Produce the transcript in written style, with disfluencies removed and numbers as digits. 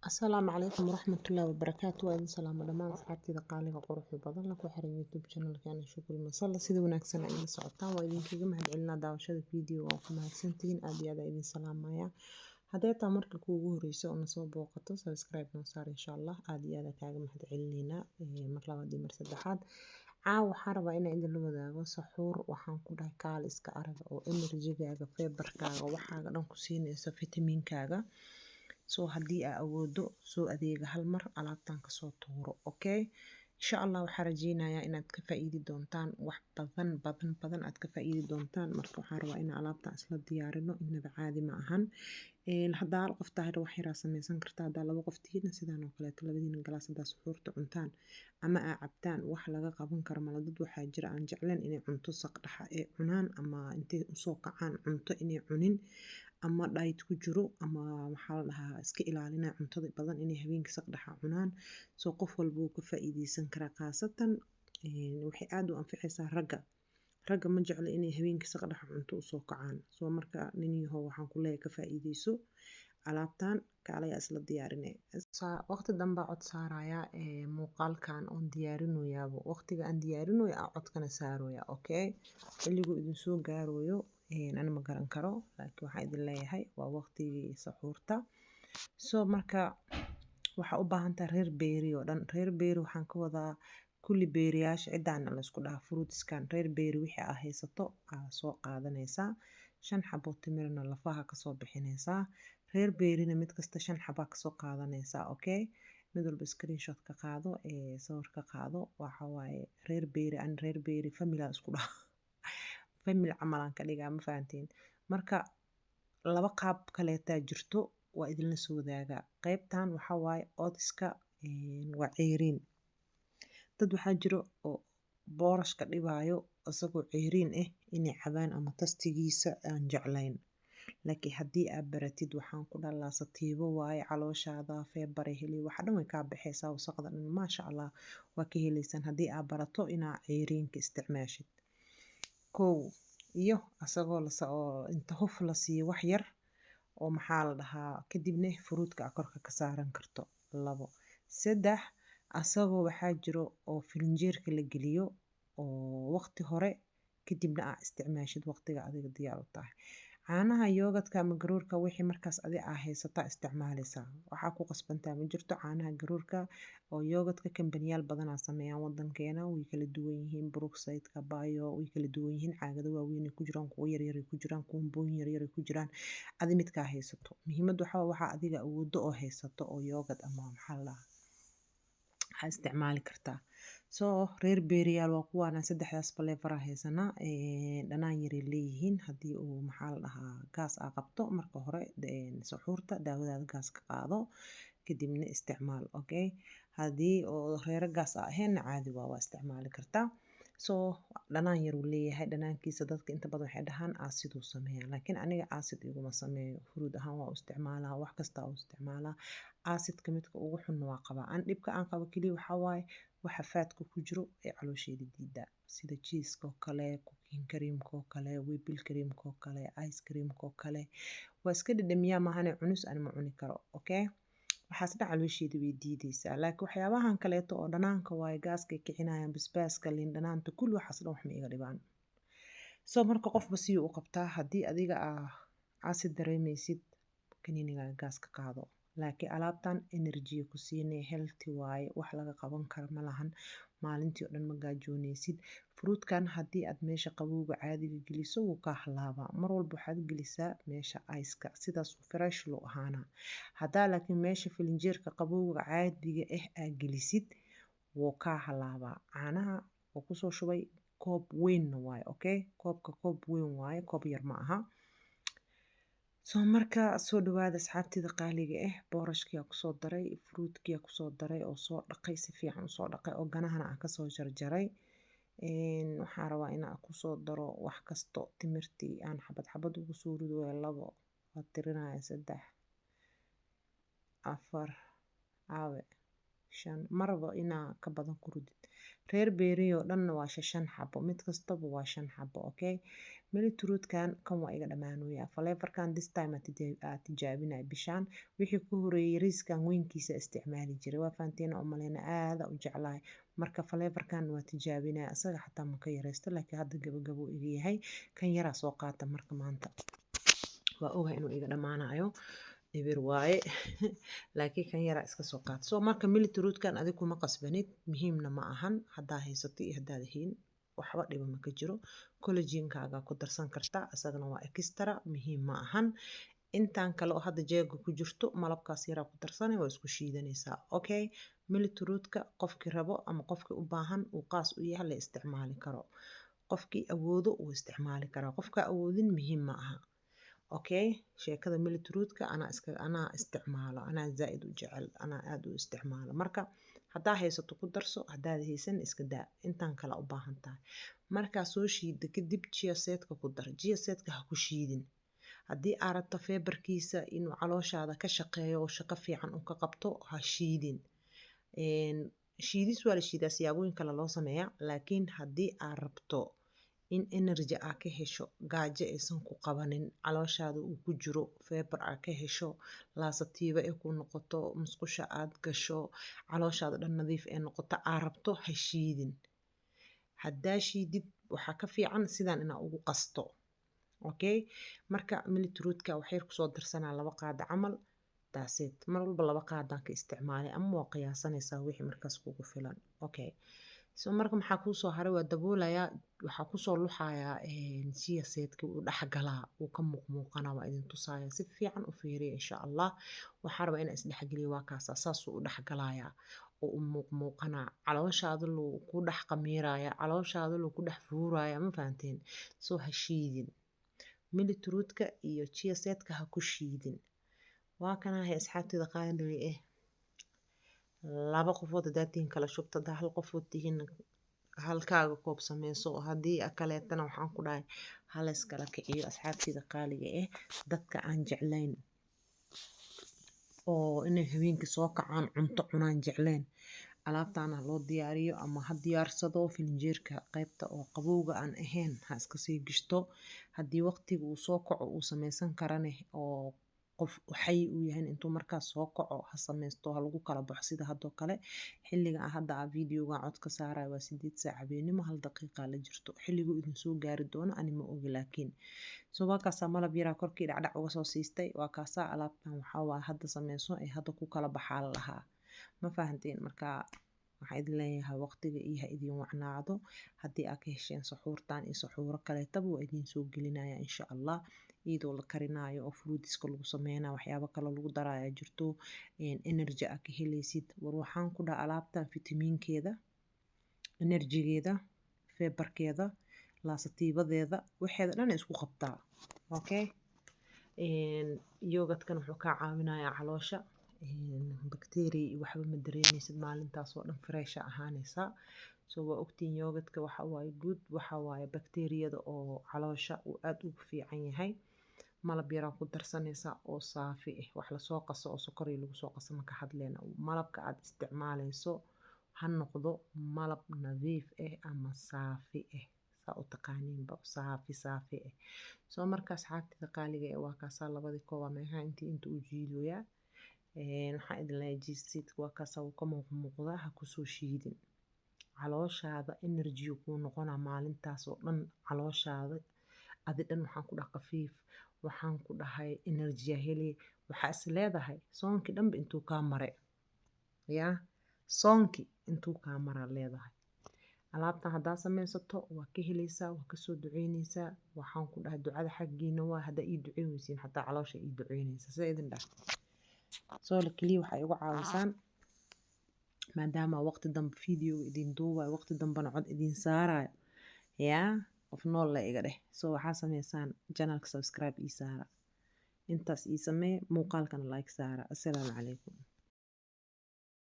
السلام عليكم ورحمة الله وبركاته وإذن سلام دمان أصحابتي قالي قروحي بدن لك وحرين يوتيوب channel كان شكرا مسلا سيدي وناكسنا إذن سعطان وإذن كيغا مهد علنا داوشة فيديو وكما هكسنتين آدي هذا إذن سلام مايا هذا تامرك كوغو هريسو ونصوب بوقتو سبسكرايب نوصار إن شاء الله آدي هذا كاغا مهد علينا مرلبا دي مرسدحاد caawa waxaan rabaa inaan idin la wadaago saxuur waxaan ku dhahay kaal iska arag oo enerjigaaga feebarkaaga waxaaga dhan ku siinaysa fitamiinkaaga soo haddii aa awoodo soo adeega hal mar alaabtan kasoo tuuro okay insha allah waxaan rajeynayaa inaad ka faa'iidi doontaan wax badan aad ka faa'iidi doontaan marka waxaan rabaa in alaabtan isla diyaarino inaba caadi ma ahan haddaa hal qof tahay wax yaraa samaysan kartaa haddaa laba qof tihiina sidaan oo kaleeto labadiina galaas haddaa suxuurta cuntaan ama aa cabtaan wax laga qaban karo mala dad waxaa jira aan jecleen inay cunto saqdhaxa ee cunaan ama intay usoo kacaan cunto inay cunin ama diet ku jiro ama maxaa la dhahaa iska ilaalinaya cuntada badan inay habeenkii saqdhaxa cunaan soo qof walba wuu ka faa'iideysan karaa khaasatan waxay aad u anficaysaa ragga ma jecla inay habeenkii saqdhaxa cunto usoo kacaan soo marka nin yahow waxaan ku leeyahay ka faa'iideyso alaabtan kaalayaa isla diyaarinay waqti danba cod saaraya muuqaalkan oon diyaarinoyaabo waqtiga aan diyaarinoyo aa codkana saarooya okay xilligu idin soo gaarooyo ana ma garan karo laakiin waxaan idin leeyahay waa waqtigii saxuurta soo marka waxaa u baahantaa reer beeri oo dhan reer beeri waxaan ka wadaa kulli beeriyaasha cidaana la isku dhaha fruitskan reer beeri wixii aa haysato aa soo qaadanaysaa 5 xabo timirna lafaha kasoo bixinaysaa reer beerina mid kasta 5 xaba kasoo qaadanaysaa okay mid walba screenshot ka qaado sawir ka qaado waxa waaye reer beeri family isku dhaha family camalan ka dhigaa ma fahantiin marka laba qaab kaleetaa jirto waa idinla soo wadaagaa qaybtan waxa waaye oodska waa ceeriin dad waxaa jiro oo boorashka dhibaayo isagoo ceeriin ah inay cabaan ama tastigiisa aan jeclayn laakiin haddii aad baratid waxaan ku dhalaa satiibo waaye calooshaada feebare heli waxa dhan way kaa baxaysaa wasaqda dhan maasha allah waa ka helaysaan haddii aad barato inaa ceeriinka isticmaashid kow iyo asagoo inta huf la siiyo wax yar oo maxaa la dhahaa kadibna fruutka aa korka ka saaran karto 2 3 asagoo waxaa jiro oo filinjeerka la geliyo oo waqti hore kadibna aa isticmaashid waqtiga adiga diyaar u tahay caanaha yoogadka ama garoorka wixii markaas adi aa haysataa isticmaalaysaa waxaa ku qasbantaa ma jirto caanaha garoorka oo yoogadka kambaniyaal badanaa sameeyaan wadankeena way kala duwan yihiin brookside-ka bayo way kala duwan yihiin caagado waaweyn ay ku jiraan kuwo yaryar ay ku jiraan kuwo booyin yaryar ay ku jiraan adi midkaa haysato muhiimad waxaa adiga awoodo oo haysato oo yoogad ama maxaa la dhahaa waxaa isticmaali kartaa soo reer beeriyaal waa kuwaana saddexdaas flavor haysana dhanaan yaray leeyihiin haddii uu maxaa la dhahaa gaas aa qabto marka hore suxuurta daawadaada gaas ka qaado kadibna isticmaal okay haddii oo reero gaas aa ahayn caadi waa isticmaali kartaa soo dhanaan yar uu leeyahay dhanaankiisa dadka inta badan waxay dhahaan acid uu sameeyaa laakiin aniga acid iguma sameeyo fruit ahaan waa u isticmaalaa wax kasta u isticmaalaa acidka midka ugu xun waa qabaa aan dhibka aan qabo kaliya waxaa waaye waxa faadka ku jiro ee caloosheeda diida sida cheeska oo kale cooking creamka oo kale whipping creamka oo kale ice creamka oo kale waa iska dhadhamiyaa maahane cunus aan ma cuni karo okay waxaas dhan caloosheeda way diidaysaa laakiin waxyaabahan kaleeto oo dhanaanka waaye gaaska kicinayaan basbaaska liin dhanaanta kulli waxaas dhan wax ma iga dhibaan soo marka qofba sii u qabtaa haddii adiga acid dareemaysid kaniinigaaga gaas ka qaado laakiin alaabtan energy ku siinay healthy waaye wax laga qaban karo ma lahan maalintii oo dhan ma gaajoonaysid fruitkan haddii aad meesha qabowga caadiga geliso wuu kaa halaabaa mar walba waxaad gelisaa meesha ice-ka sidaas fresh loo ahaana haddaa laakiin meesha filinjeerka qabowga caadiga aa gelisid wuu kaa halaabaa caanaha oo kusoo shubay koob weynna waaye okay koobka koob weyn waaye koob yar ma aha soo marka soo dhawaada asxaabtida qaaliga boorashkii aa kusoo daray fruitkii aa kusoo daray oo soo dhaqay si fiican usoo dhaqay oo ganahana aan kasoo jarjaray waxaan rabaa inaan kusoo daro wax kasto timirtii aan xabad ugu soo rido 2 waa tirinaya 3 4 caawe 5 marba inaa ka badan ku ridid. reer beeriyo dhanna waa 5 xabo, mid kastaba waa 5 xabo. Okay, milituruudkan kan waa iga dhamaanooya. Flavor-kan this time aad tijaabinaya bishaan. wixii ku horeeyay riiskan weynkiisa isticmaali jiray, waa fahanteen oo maleyna aada u jeclahay. marka flavor-kan waa tijaabinaya, asaga xataa ma ka yareysto, laakiin hadda gabagabo iga yahay. kan yaraa soo qaata marka maanta, waa ogahay inuu iga dhamaanayo, ibir waaye laakiin kan yaraa iska soo qaata. So marka milituruudkan adiga kuma qasbanid, muhiimna ma ahan haddaa haysato iyo haddaad hayn, waxba dhiba ma ka jiro. collagen-kaaga ku darsan kartaa, asagana waa extra, muhiim ma ahan. intaan kale oo hadda jeega ku jirto malabkaas yaraa ku darsanay, waa isku shiidanaysaa. Okay, milituruudka qofkii rabo ama qofkii u baahan uu qaas u yahay la isticmaali karo, qofkii awoodo uu isticmaali karaa, qofka awoodin muhiim ma aha. Okay, sheekada milituruudka anaa isticmaalo, anaa zaaid u jecel, anaa aad u isticmaalo. marka haddaa haysato ku darso, haddaad haysan iska daa, intaan kale u baahan tahay. markaa soo shiida kadib chia seedka ku dar. chia seedka ha ku shiidin. haddii aad rabto feebarkiisa inuu calooshaada ka shaqeeyo oo shaqo fiican uu ka qabto, ha shiidin. shiidis waa la shiidaa, siyaabooyin kale loo sameeyaa, laakiin haddii aad rabto in energy aad ka hesho, gaajo aysan ku qabanin, calooshaada uu ku jiro feebar aad ka hesho, laasatiiba ay ku noqoto, musqusha aad gasho, calooshaada dhan nadiif ay noqoto, aad rabto ha shiidin. haddaa shiidid waxaa ka fiican sidaan inaa ugu qasto. Okay, marka milituruudka waxay kusoo darsanaa 2 qaada camal, daaseed mar walba 2 qaadaan ka isticmaalay, ama waa qiyaasanaysaa wixii markaas kugu filan. Okay, so marka maxaa kuu soo haray, waa daboolayaa, waxaa kusoo luxayaa chia seedka, uu dhex galaa, uu ka muuqmuuqana, waa idin tusaaya, si fiican u fiiriya insha Allah. waxaa rabaa inaan isdhexgeliyo, waa kaasa saasuu u dhex galayaa oo u muuqmuuqanaa, calooshaada luu ku dhex qamiiraya, calooshaada luu ku dhex fuuraya, ma fahanteen. soo ha shiidin milituruudka iyo chia seedka, ha ku shiidin. waa kanahay asxaabtida qaaliga 2 qofood haddaad tihiin kala shubta, haddaa 1 qofood tihiin halkaaga koob sameyso, haddii kaleetana waxaan ku dhahay halees kala kiciyo. asxaabtida qaaliga dadka aan jeclayn oo inay habeenkii soo kacaan cunto cunaan jeclayn, alaabtaana loo diyaariyo, ama ha diyaarsado filinjeerka qaybta oo qabowga aan ahayn ha iska sii gishto. haddii waqtiga uu soo kaco uu sameysan karane, oo qof xay uu yahay, intuu markaas soo kaco ha sameysto, ha lagu kala baxo. sida haddoo kale xilliga hadda videoga cod ka saaraya waa 8 saac habeenimo, 1 daqiiqa la jirto. xilliguu idin soo gaari doono ani ma ogi, laakiin soo waa kaasaa malab yaraa korkii dhacdhac uga soo siistay. waa kaasaa alaabtan waxaa waa hadda sameyso ee hadda ku kala baxaa la lahaa, ma fahanteen. marka waxaan idin leeyahay waqtiga iyo ha idin wacnaado. haddii aad ka hesheen saxuurtan iyo saxuuro kaleetaba waa idin soo gelinaya insha Allah, iyadoo la karinaayo oo fruitiska lagu sameynayo, waxyaabo kale lagu daraya jirto, energy aad ka helaysid. war waxaan ku dhaha alaabtan fitamiinkeeda, enerjigeeda, feebarkeeda, laasatiibadeeda, waxeeda dhan isku qabtaa. Okay, yogadkan wuxuu kaa caawinayaa caloosha, bacteria iyo waxba ma dareemaysid, maalintaas oo dhan fresh ahaanaysaa. soo waa ogtiin yogadka waxa waaye good, waxa waaye bakteeriyada oo caloosha uu aad ugu fiican yahay. malab yaraa ku darsanaysaa oo saafi wax lasoo qaso oo sokor lagu soo qaso ma ka hadleena. malabka aad isticmaalayso ha noqdo malab nadiif ama saafi saa u taqaaniinba, saafi soo markaas asxaabtida qaaliga waa kaasaa 2 koob meeha inta u jiidoyaa. waxaan idin leeyahay jiidka waa kaasaa uu ka muuqdaa, ha kusoo shiidin. calooshaada energy kuu noqonaa maalintaas oo dhan, calooshaada adi dhan waxaan ku dhahay qafiif, waxaan ku dhahay energy heli. waxaa is leedahay soonkii dhanba intuu kaa mare, yaa soonkii intuu kaa maraa leedahay. alaabtan haddaa sameysato waa ka helaysaa, waa kasoo duceynaysaa. waxaan ku dhahay ducada xaggiina waa, haddaa ii duceynaysiin xataa caloosha ii duceynaysa, sida idin dhahay. soo kaliya waxay igu caawisaan, maadaama waqti dambe video idin duubayo, waqti dambena cod idin saarayo, yaa qof nool la iga dheh. soo waxaa sameysaan channelka subscribe ii saara, intaas ii samee, muuqaalkana like saara. assalaamu calaykum.